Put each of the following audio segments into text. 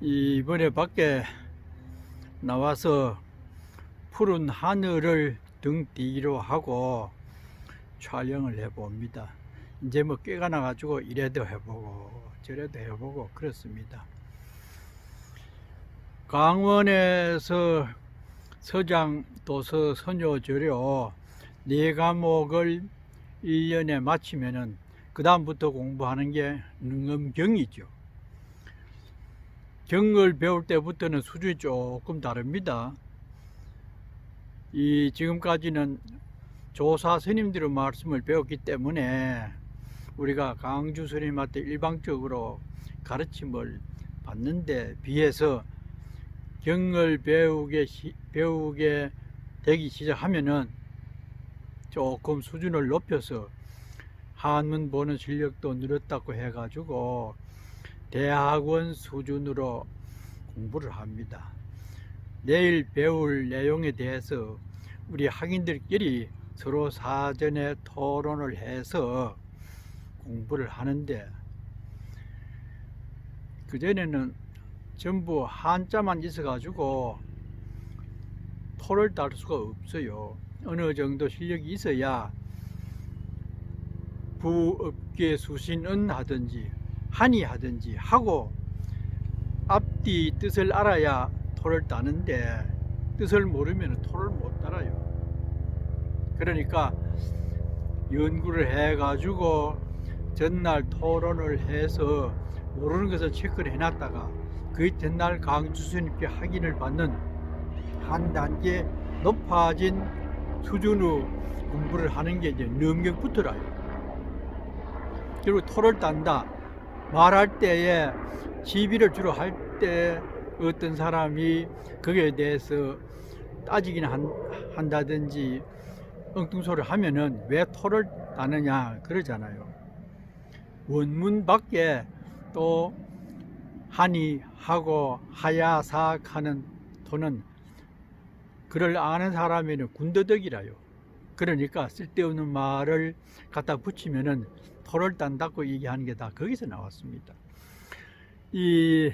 이번에 밖에 나와서 푸른 하늘을 등 뒤로 하고 촬영을 해봅니다. 이제 뭐 꾀가 나가지고 이래도 해보고 저래도 해보고 그렇습니다. 강원에서 서장 도서 선효저료 4과목을 1년에 마치면은 그 다음부터 공부하는 게 능엄경이죠. 경을 배울 때부터는 수준이 조금 다릅니다. 지금까지는 조사 스님들의 말씀을 배웠기 때문에 우리가 강주 스님한테 일방적으로 가르침을 받는데 비해서 경을 배우게 되기 시작하면은 조금 수준을 높여서 한문 보는 실력도 늘었다고 해가지고 대학원 수준으로 공부를 합니다. 내일 배울 내용에 대해서 우리 학인들끼리 서로 사전에 토론을 해서 공부를 하는데, 그전에는 전부 한자만 있어 가지고 토를 다룰 수가 없어요. 어느 정도 실력이 있어야 부업계 수신은 하든지 한이 하든지 하고 앞뒤 뜻을 알아야 토를 따는데 뜻을 모르면 토를 못 따라요. 그러니까 연구를 해 가지고 전날 토론을 해서 모르는 것을 체크를 해놨다가 그 이튿날 강주 스님께 확인을 받는 한 단계 높아진 수준의 공부를 하는 게 이제 능경부터라요. 그리고 토를 딴다. 말할 때에 시비를 주로 할 때 어떤 사람이 거기에 대해서 따지긴 한다든지 엉뚱소리를 하면은 왜 토를 따느냐 그러잖아요. 원문 밖에 또 한이 하고 하야사 하는 토는 그를 아는 사람에는 군더더기라요. 그러니까 쓸데없는 말을 갖다 붙이면은 토를 딴다고 얘기하는 게 다 거기서 나왔습니다. 이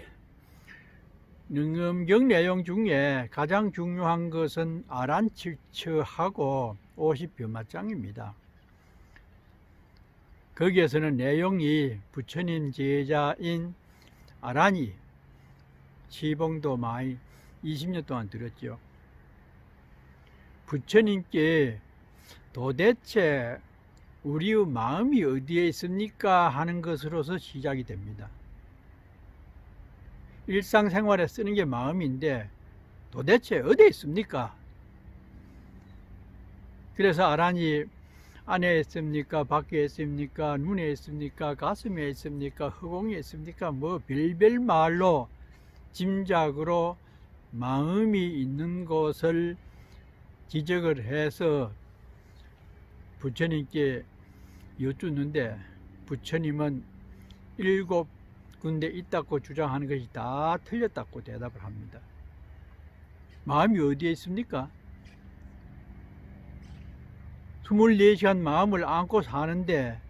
능엄경 내용 중에 가장 중요한 것은 아란칠처하고 50변마장입니다. 거기에서는 내용이 부처님 제자인 아란이 시봉도 많이 20년 동안 들었죠. 부처님께 도대체 우리의 마음이 어디에 있습니까? 하는 것으로서 시작이 됩니다. 일상생활에 쓰는 게 마음인데 도대체 어디에 있습니까? 그래서 아란이 안에 있습니까? 밖에 있습니까? 눈에 있습니까? 가슴에 있습니까? 허공에 있습니까? 뭐 별별 말로 짐작으로 마음이 있는 곳을 지적을 해서 부처님께 여쭙는데 부처님은 7군데 있다고 주장하는 것이 다 틀렸다고 대답을 합니다. 마음이 어디에 있습니까? 24시간 마음을 안고 사는데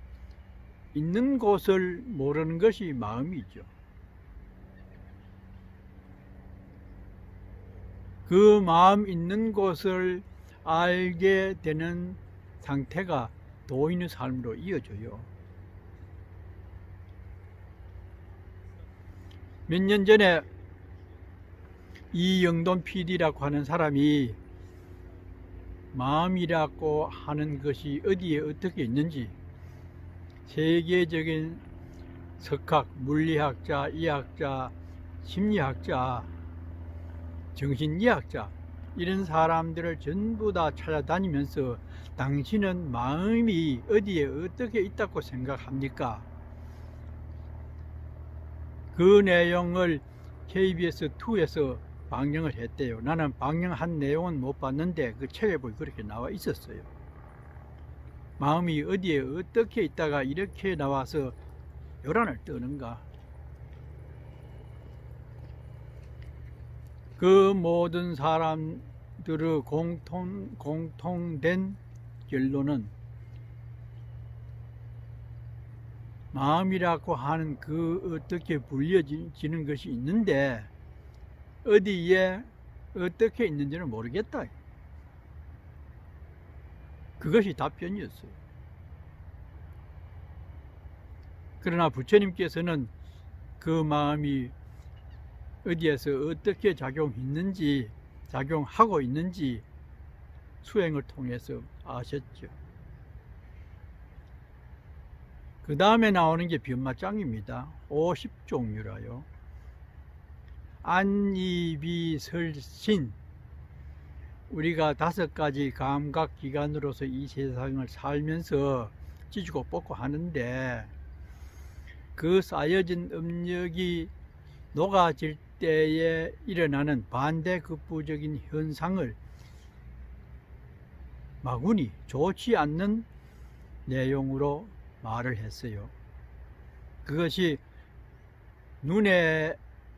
있는 곳을 모르는 것이 마음이죠. 그 마음 있는 곳을 알게 되는 상태가 도인의 삶으로 이어져요. 몇 년 전에 이영돈 PD라고 하는 사람이 마음이라고 하는 것이 어디에 어떻게 있는지 세계적인 석학, 물리학자, 이학자, 심리학자, 정신의학자 이런 사람들을 전부 다 찾아다니면서 당신은 마음이 어디에 어떻게 있다고 생각합니까? 그 내용을 KBS2에서 방영을 했대요. 나는 방영한 내용은 못 봤는데 그 책에 보기 그렇게 나와 있었어요. 마음이 어디에 어떻게 있다가 이렇게 나와서 요란을 떠는가? 그 모든 사람들의 공통된 결론은 마음이라고 하는 그 어떻게 불려지는 것이 있는데 어디에 어떻게 있는지는 모르겠다. 그것이 답변이었어요. 그러나 부처님께서는 그 마음이 어디에서 어떻게 작용하고 있는지 수행을 통해서 아셨죠. 그 다음에 나오는 게 변마짱입니다. 50종류라요. 안이비설신, 우리가 5가지 감각기관으로서 이 세상을 살면서 찢고 뽑고 하는데 그 쌓여진 업력이 녹아질 때에 일어나는 반대급부적인 현상을 마구니 좋지 않는 내용으로 말을 했어요. 그것이 눈에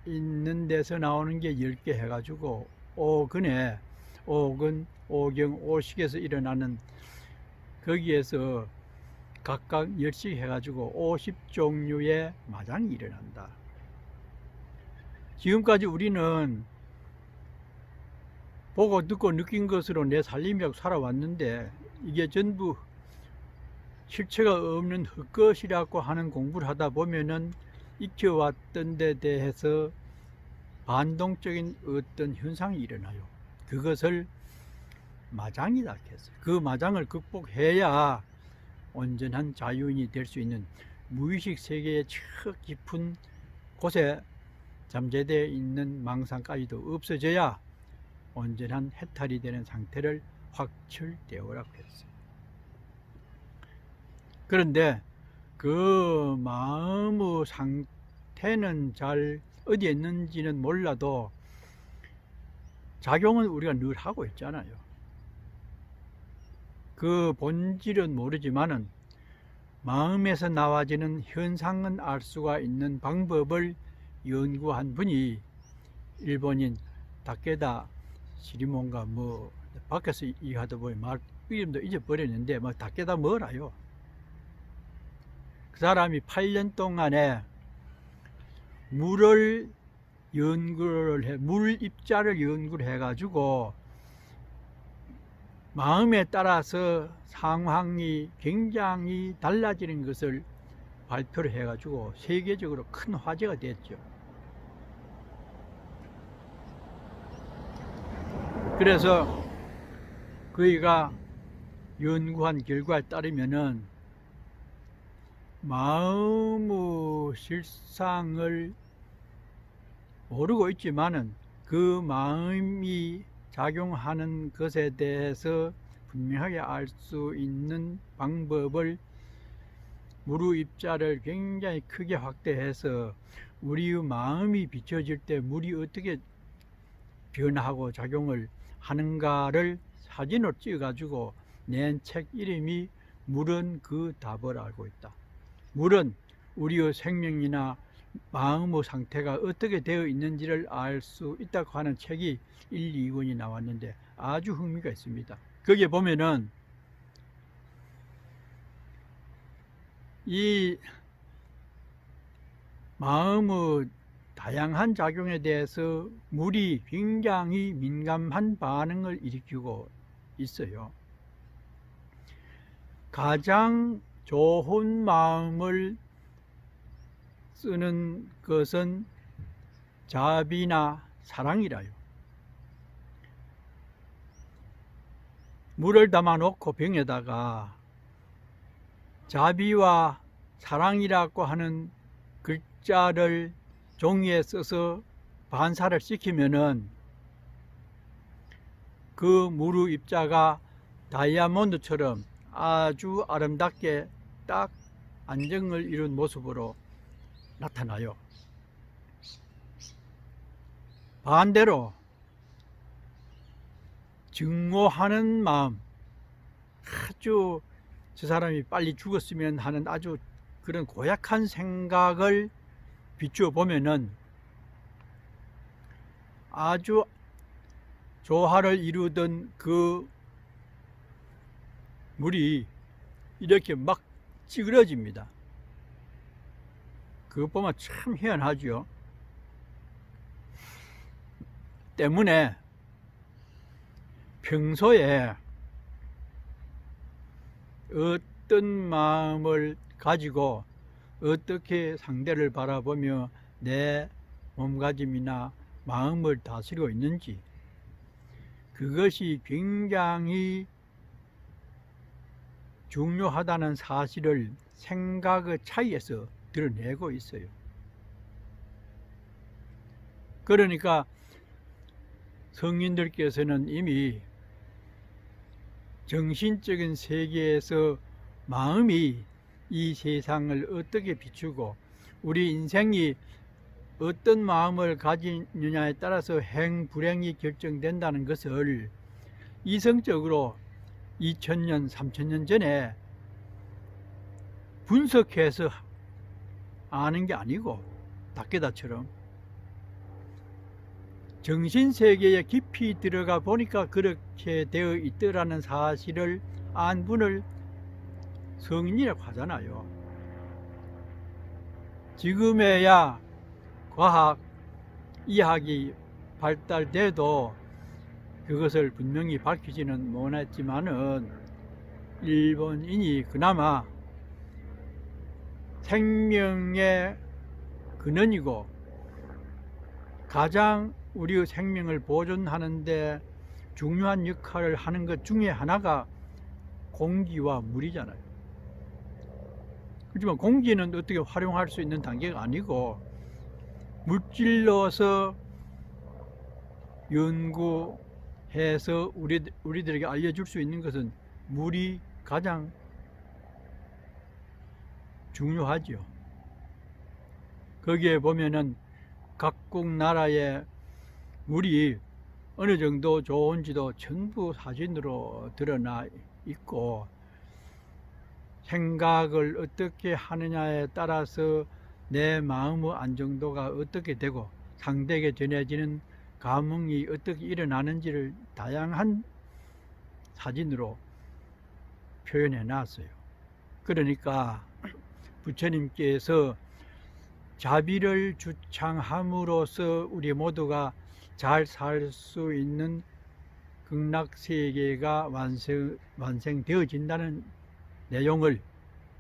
있는 데서 나오는 게 10개 해가지고 오근에 오근, 오경, 오식에서 일어나는 거기에서 각각 10씩 해가지고 50종류의 마장이 일어난다. 지금까지 우리는 보고 듣고 느낀 것으로 내 살림하고 살아왔는데 이게 전부 실체가 없는 헛것이라고 하는 공부를 하다 보면은 익혀왔던 데 대해서 반동적인 어떤 현상이 일어나요. 그것을 마장이다 했어요. 그 마장을 극복해야 온전한 자유인이 될 수 있는 무의식 세계의 저 깊은 곳에 잠재되어 있는 망상까지도 없어져야 온전한 해탈이 되는 상태를 확철대오라고 했어요. 그런데 그 마음의 상태는 잘 어디에 있는지는 몰라도 작용은 우리가 늘 하고 있잖아요. 그 본질은 모르지만은 마음에서 나와지는 현상은 알 수가 있는 방법을 연구한 분이 일본인 다케다 시리몬가 뭐 밖에서 이하다 보니 말 이름도 잊어버렸는데 뭐 다케다 뭐라요. 그 사람이 8년 동안에 물 입자를 연구를 해가지고 마음에 따라서 상황이 굉장히 달라지는 것을 발표를 해가지고 세계적으로 큰 화제가 됐죠. 그래서 그이가 연구한 결과에 따르면은 마음의 실상을 모르고 있지만은 그 마음이 작용하는 것에 대해서 분명하게 알 수 있는 방법을 무루 입자를 굉장히 크게 확대해서 우리의 마음이 비춰질 때 물이 어떻게 변화하고 작용을 하는가를 사진으로 찍어 가지고 낸 책 이름이 물은 그 답을 알고 있다. 물은 우리의 생명이나 마음의 상태가 어떻게 되어 있는지를 알 수 있다고 하는 책이 1, 2권이 나왔는데 아주 흥미가 있습니다. 거기에 보면은 이 마음의 다양한 작용에 대해서 물이 굉장히 민감한 반응을 일으키고 있어요. 가장 좋은 마음을 쓰는 것은 자비나 사랑이라요. 물을 담아 놓고 병에다가 자비와 사랑이라고 하는 글자를 종이에 써서 반사를 시키면은 그 무르 입자가 다이아몬드처럼 아주 아름답게 딱 안정을 이룬 모습으로 나타나요. 반대로 증오하는 마음, 아주 저 사람이 빨리 죽었으면 하는 아주 그런 고약한 생각을 비추어 보면은 아주 조화를 이루던 그 물이 이렇게 막 찌그러집니다. 그것 보면 참 희한하죠. 때문에 평소에 어떤 마음을 가지고 어떻게 상대를 바라보며 내 몸가짐이나 마음을 다스리고 있는지, 그것이 굉장히 중요하다는 사실을 생각의 차이에서 드러내고 있어요. 그러니까 성인들께서는 이미 정신적인 세계에서 마음이 이 세상을 어떻게 비추고 우리 인생이 어떤 마음을 가지느냐에 따라서 행불행이 결정된다는 것을 이성적으로 2000년, 3000년 전에 분석해서 아는 게 아니고 다케다처럼 정신세계에 깊이 들어가 보니까 그렇게 되어 있더라는 사실을 안 분을 성인이라고 하잖아요. 지금에야 과학, 이학이 발달돼도 그것을 분명히 밝히지는 못했지만은 일본인이 그나마 생명의 근원이고 가장 우리의 생명을 보존하는 데 중요한 역할을 하는 것 중에 하나가 공기와 물이잖아요. 그렇지만 공기는 어떻게 활용할 수 있는 단계가 아니고 물질로서 연구해서 우리들에게 알려줄 수 있는 것은 물이 가장 중요하죠. 거기에 보면은 각국 나라의 물이 어느 정도 좋은지도 전부 사진으로 드러나 있고, 생각을 어떻게 하느냐에 따라서 내 마음의 안정도가 어떻게 되고 상대에게 전해지는 감흥이 어떻게 일어나는지를 다양한 사진으로 표현해 놨어요. 그러니까 부처님께서 자비를 주창함으로써 우리 모두가 잘 살 수 있는 극락세계가 완성되어진다는 내용을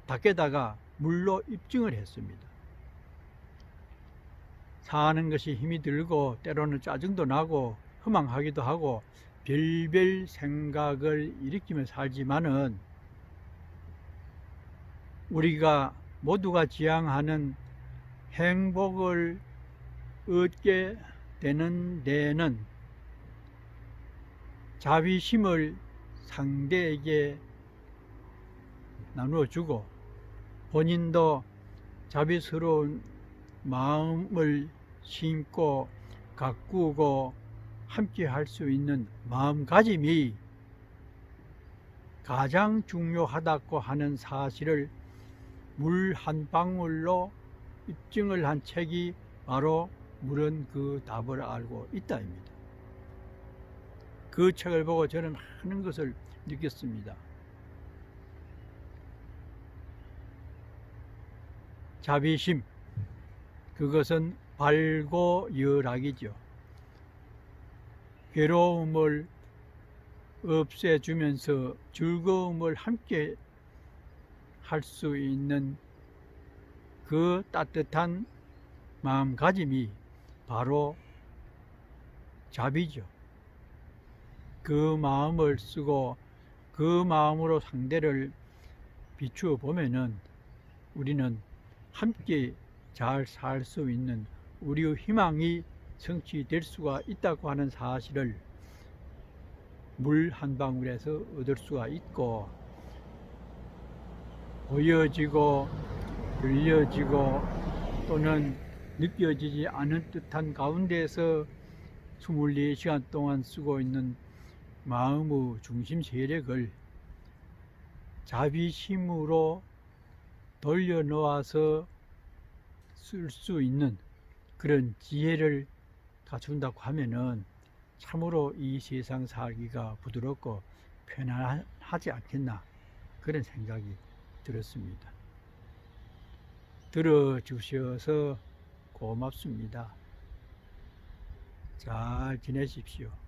닦에다가 물로 입증을 했습니다. 사는 것이 힘이 들고 때로는 짜증도 나고 허망하기도 하고 별별 생각을 일으키며 살지만은 우리가 모두가 지향하는 행복을 얻게 되는 데에는 자비심을 상대에게 나누어 주고 본인도 자비스러운 마음을 심고 가꾸고 함께 할 수 있는 마음가짐이 가장 중요하다고 하는 사실을 물 한 방울로 입증을 한 책이 바로 물은 그 답을 알고 있다입니다. 그 책을 보고 저는 많은 것을 느꼈습니다. 자비심, 그것은 발고열악이죠. 괴로움을 없애주면서 즐거움을 함께 할 수 있는 그 따뜻한 마음가짐이 바로 자비죠. 그 마음을 쓰고 그 마음으로 상대를 비추어 보면은 우리는 함께 잘 살 수 있는 우리의 희망이 성취될 수가 있다고 하는 사실을 물 한 방울에서 얻을 수가 있고, 보여지고 들려지고 또는 느껴지지 않은 듯한 가운데에서 24시간 동안 쓰고 있는 마음의 중심 세력을 자비심으로 돌려놓아서 쓸 수 있는 그런 지혜를 갖춘다고 하면은 참으로 이 세상 살기가 부드럽고 편안하지 않겠나, 그런 생각이 들었습니다. 들어주셔서 고맙습니다. 잘 지내십시오.